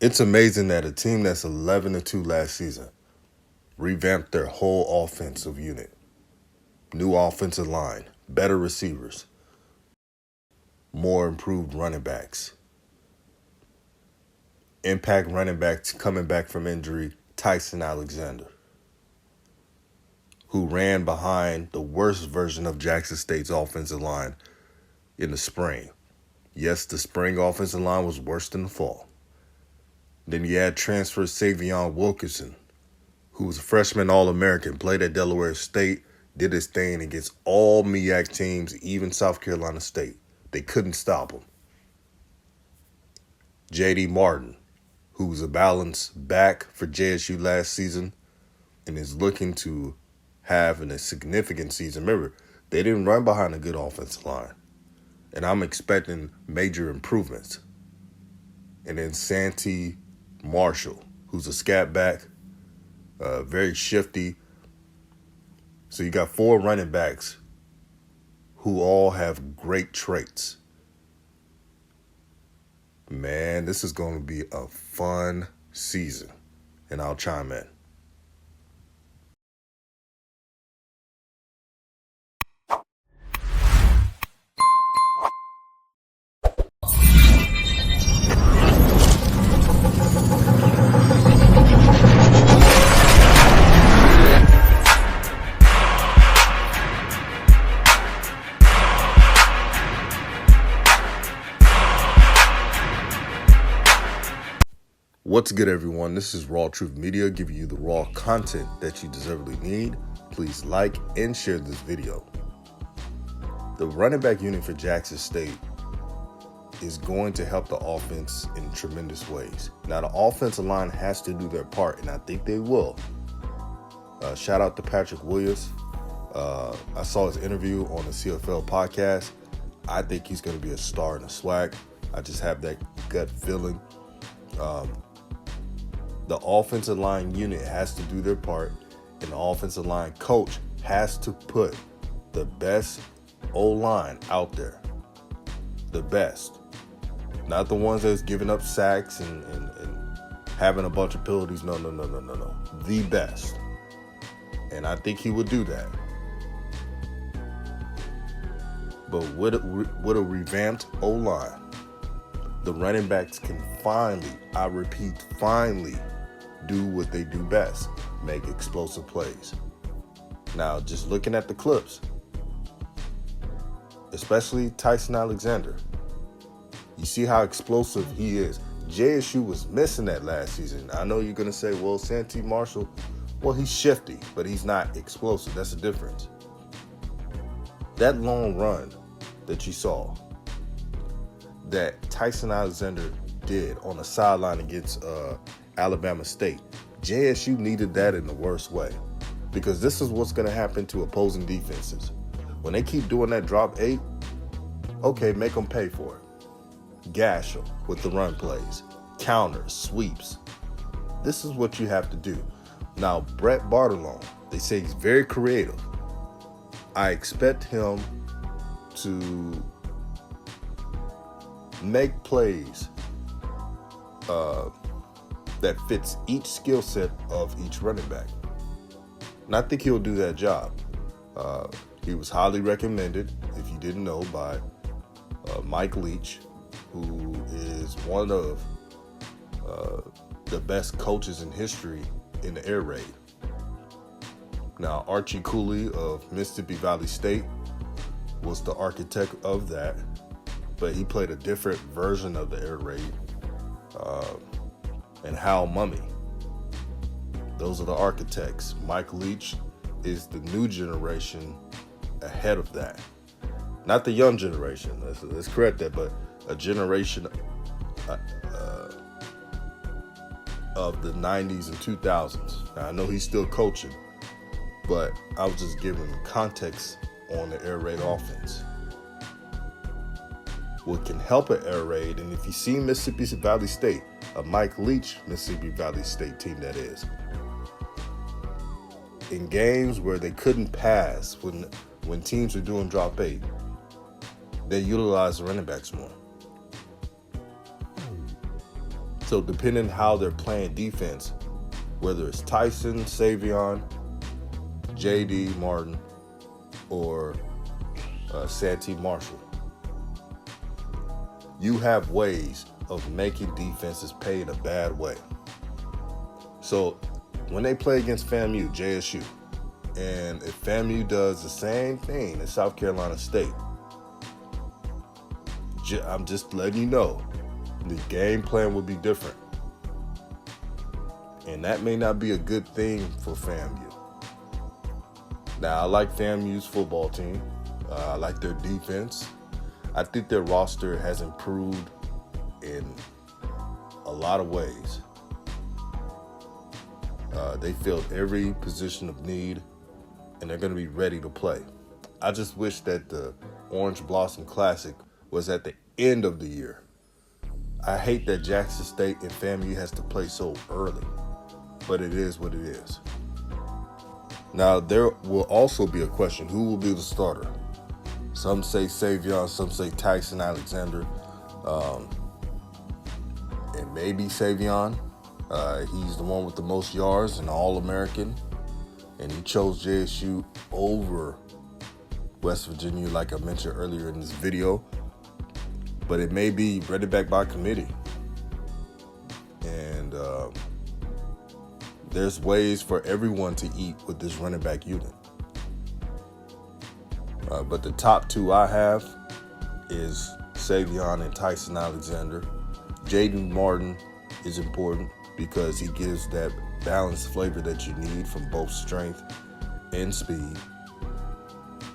It's amazing that a team that's 11-2 last season revamped their whole offensive unit. New offensive line, better receivers, more improved running backs. Impact running backs coming back from injury, Tyson Alexander, who ran behind the worst version of Jackson State's offensive line in the spring. Yes, the spring offensive line was worse than the fall. Then you had transfer SWAC Wilkinson, who was a freshman All-American, played at Delaware State, did his thing against all MEAC teams, even South Carolina State. They couldn't stop him. J.D. Martin, who was a balanced back for JSU last season and is looking to have a significant season. Remember, they didn't run behind a good offensive line, and I'm expecting major improvements. And then Santee Marshall, who's a scat back, very shifty. So you got 4 running backs who all have great traits. Man, this is going to be a fun season, and I'll chime in. What's good, everyone? This is Raw Truth Media, giving you the raw content that you deservedly need. Please like and share this video. The running back unit for Jackson State is going to help the offense in tremendous ways. Now, the offensive line has to do their part, and I think they will. Shout out to Patrick Williams. I saw his interview on the CFL podcast. I think he's going to be a star in the SWAC. I just have that gut feeling. The offensive line unit has to do their part, and the offensive line coach has to put the best O-line out there. The best. Not the ones that's giving up sacks and having a bunch of penalties. No. The best. And I think he would do that. But with a revamped O-line, the running backs can finally, I repeat, finally do what they do best, make explosive plays. Now, just looking at the clips, especially Tyson Alexander, you see how explosive he is. JSU was missing that last season. I know you're going to say, well, Santee Marshall, well, he's shifty, but he's not explosive. That's the difference. That long run that you saw that Tyson Alexander did on the sideline against Alabama State, JSU needed that in the worst way, because this is what's going to happen to opposing defenses. When they keep doing that drop 8, okay, make them pay for it. Gash them with the run plays, counters, sweeps. This is what you have to do. Now, Brett Bartolone, they say he's very creative. I expect him to make plays that fits each skill set of each running back. And I think he'll do that job. He was highly recommended, if you didn't know, by Mike Leach, who is one of the best coaches in history in the air raid. Now, Archie Cooley of Mississippi Valley State was the architect of that, but he played a different version of the air raid. And Hal Mummy. Those are the architects. Mike Leach is the new generation ahead of that. Not the young generation, let's correct that, but a generation of the 90s and 2000s. Now, I know he's still coaching, but I was just giving context on the air raid offense. What can help an air raid, and if you see Mississippi Valley State, a Mike Leach Mississippi Valley State team that is, in games where they couldn't pass, when teams are doing drop 8, they utilize the running backs more. So depending how they're playing defense, whether it's Tyson, SWAC, JD Martin, or Santee Marshall, you have ways of making defenses pay in a bad way. So when they play against FAMU, JSU, and if FAMU does the same thing as South Carolina State, I'm just letting you know, the game plan will be different. And that may not be a good thing for FAMU. Now, I like FAMU's football team. I like their defense. I think their roster has improved in a lot of ways. They filled every position of need, and they're going to be ready to play. I just wish that the Orange Blossom Classic was at the end of the year. I hate that Jackson State and FAMU has to play so early, but it is what it is. Now, there will also be a question, who will be the starter? Some say SWAC, some say Tyson Alexander, and maybe SWAC. He's the one with the most yards, an All-American, and he chose JSU over West Virginia, like I mentioned earlier in this video. But it may be running back by committee. And there's ways for everyone to eat with this running back unit. But the top two I have is SWAC and Tyson Alexander. Jaden Martin is important because he gives that balanced flavor that you need from both strength and speed.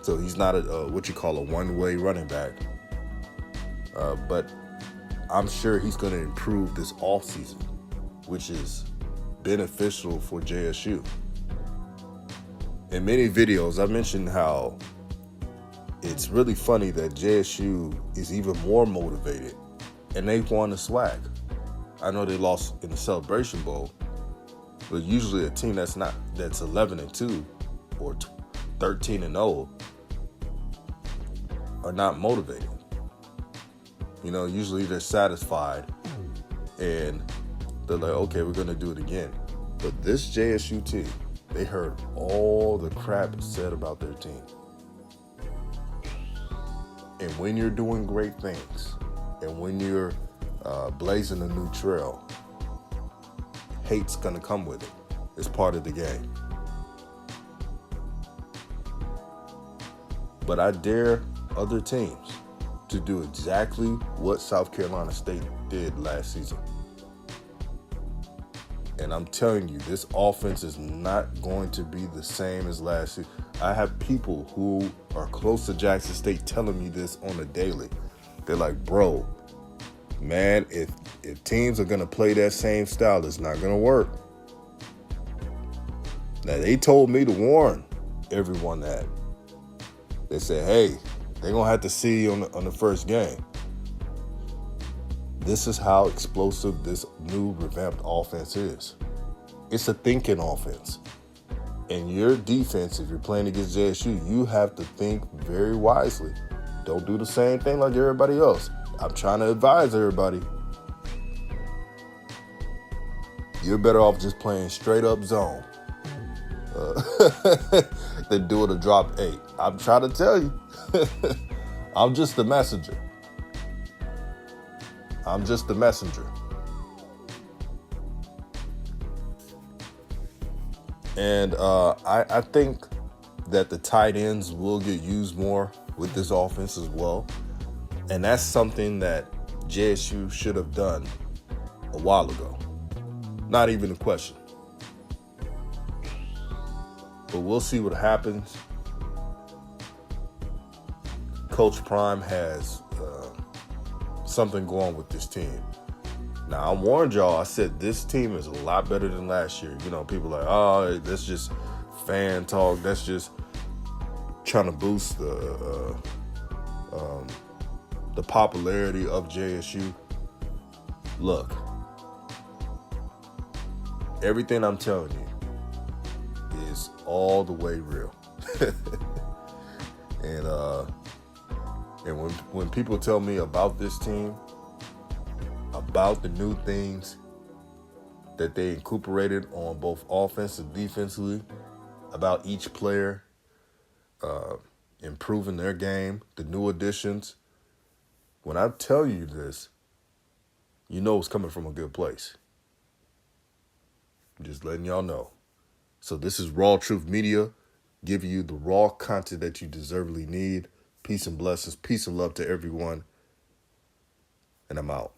So he's not what you call a one-way running back. But I'm sure he's going to improve this offseason, which is beneficial for JSU. In many videos, I mentioned how it's really funny that JSU is even more motivated, and they won the SWAC. I know they lost in the Celebration Bowl, but usually a team that's 11-2 or 13-0 are not motivated. You know, usually they're satisfied and they're like, okay, we're going to do it again. But this JSU team, they heard all the crap said about their team. And when you're doing great things and when you're blazing a new trail, hate's going to come with it. It's part of the game. But I dare other teams to do exactly what South Carolina State did last season. And I'm telling you, this offense is not going to be the same as last season. I have people who are close to Jackson State telling me this on a daily. They're like, bro, man, if teams are going to play that same style, it's not going to work. Now, they told me to warn everyone that. They said, hey, they're going to have to see you on the first game. This is how explosive this new revamped offense is. It's a thinking offense. And your defense, if you're playing against JSU, you have to think very wisely. Don't do the same thing like everybody else. I'm trying to advise everybody. You're better off just playing straight up zone than doing a drop 8. I'm trying to tell you. I'm just the messenger. I'm just the messenger. And I think that the tight ends will get used more with this offense as well. And that's something that JSU should have done a while ago. Not even a question. But we'll see what happens. Coach Prime has something going with this team. Now, I warned y'all, I said this team is a lot better than last year. You know, people are like, oh, that's just fan talk. That's just trying to boost the popularity of JSU. Look, everything I'm telling you is all the way real. And when people tell me about this team, I'm about the new things that they incorporated on both offense and defensively, about each player improving their game, the new additions. When I tell you this, you know it's coming from a good place. I'm just letting y'all know. So this is Raw Truth Media, giving you the raw content that you deservedly need. Peace and blessings, peace and love to everyone. And I'm out.